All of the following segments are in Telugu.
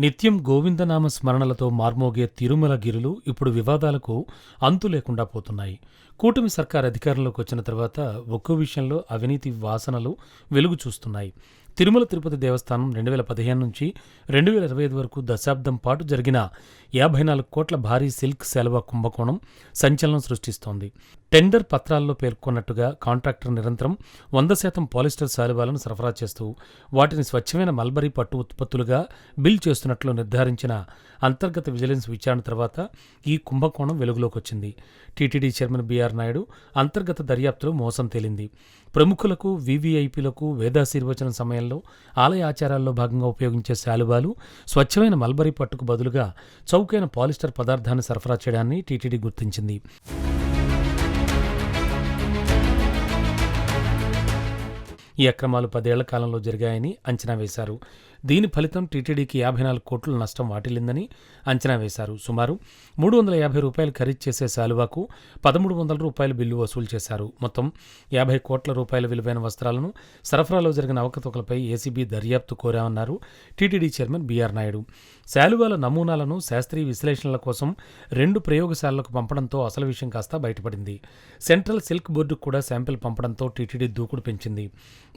నిత్యం గోవిందనామ స్మరణలతో మార్మోగే తిరుమల గిరులు ఇప్పుడు వివాదాలకు అంతు లేకుండా పోతున్నాయి. కూటమి సర్కార్ అధికారంలోకి వచ్చిన తర్వాత ఒక్కో విషయంలో అవినీతి వాసనలు వెలుగు చూస్తున్నాయి. తిరుమల తిరుపతి దేవస్థానం 2015 నుంచి 2025 వరకు దశాబ్దం పాటు జరిగిన 54 కోట్ల భారీ సిల్క్ శాలువా కుంభకోణం సంచలనం సృష్టిస్తోంది. టెండర్ పత్రాల్లో పేర్కొన్నట్టుగా కాంట్రాక్టర్ నిరంతరం 100% పాలిస్టర్ శాలువాలను సరఫరా చేస్తూ వాటిని స్వచ్ఛమైన మల్బరీ పట్టు ఉత్పత్తులుగా బిల్ చేస్తున్నట్లు నిర్ధారించిన అంతర్గత విజిలెన్స్ విచారణ తర్వాత ఈ కుంభకోణం వెలుగులోకొచ్చింది. టీటీడీ చైర్మన్ బీఆర్ నాయుడు అంతర్గత దర్యాప్తులో మోసం తేలింది. ప్రముఖులకు, వీవీఐపీలకు వేదాశీర్వచనం సమయంలో ఆలయ ఆచారాల్లో భాగంగా ఉపయోగించే శాలువాలు స్వచ్ఛమైన మల్బరీ పట్టుకు బదులుగా చౌకైన పాలిస్టర్ పదార్థాన్ని సరఫరా చేయడాన్ని టీటీడీ గుర్తించింది. ఈ అక్రమాలు 10 ఏళ్ల కాలంలో జరిగాయని అంచనా వేశారు. దీని ఫలితం టీటీడీకి 54 కోట్ల నష్టం వాటిల్లిందని అంచనా వేశారు. సుమారు 350 రూపాయలు ఖరీదు చేసే శాలువాకు 1300 రూపాయల బిల్లు వసూలు చేశారు. మొత్తం 50 కోట్ల రూపాయల విలువైన వస్త్రాలను సరఫరాలో జరిగిన అవకతవకలపై ఏసీబీ దర్యాప్తు కోరామన్నారు టీటీడీ చైర్మన్ బీఆర్ నాయుడు. శాలువాల నమూనాలను శాస్త్రీయ విశ్లేషణల కోసం 2 ప్రయోగశాలలకు పంపడంతో అసలు విషయం కాస్త బయటపడింది. సెంట్రల్ సిల్క్ బోర్డుకు కూడా శాంపిల్ పంపడంతో టీటీడీ దూకుడు పెంచింది.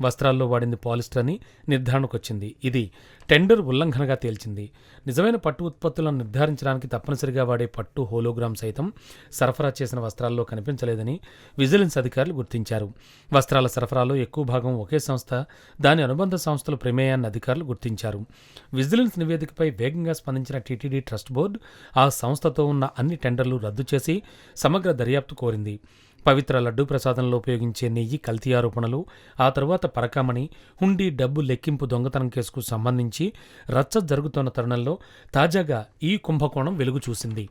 వస్త్రాల్లో వాడింది పాలిస్టర్ అని నిర్ధారణకొచ్చింది. ఇది టెండర్ ఉల్లంఘనగా తేల్చింది. నిజమైన పట్టు ఉత్పత్తులను నిర్ధారించడానికి తప్పనిసరిగా వాడే పట్టు హోలోగ్రామ్ సైతం సరఫరా చేసిన వస్త్రాల్లో కనిపించలేదని విజిలెన్స్ అధికారులు గుర్తించారు. వస్త్రాల సరఫరాలో ఎక్కువ భాగం ఒకే సంస్థ, దాని అనుబంధ సంస్థల ప్రమేయాన్ని అధికారులు గుర్తించారు. విజిలెన్స్ నివేదికపై వేగంగా స్పందించిన టీటీడీ ట్రస్ట్ బోర్డు ఆ సంస్థతో ఉన్న అన్ని టెండర్లు రద్దు చేసి సమగ్ర దర్యాప్తు కోరింది. పవిత్ర లడ్డూ ప్రసాదంలో ఉపయోగించే నెయ్యి కల్తీ ఆరోపణలు, ఆ తరువాత పరకామణి, హుండీ డబ్బు లెక్కింపు దొంగతనం కేసుకు సంబంధించి రచ్చ జరుగుతోన్న తరుణంలో తాజాగా ఈ కుంభకోణం వెలుగు చూసింది.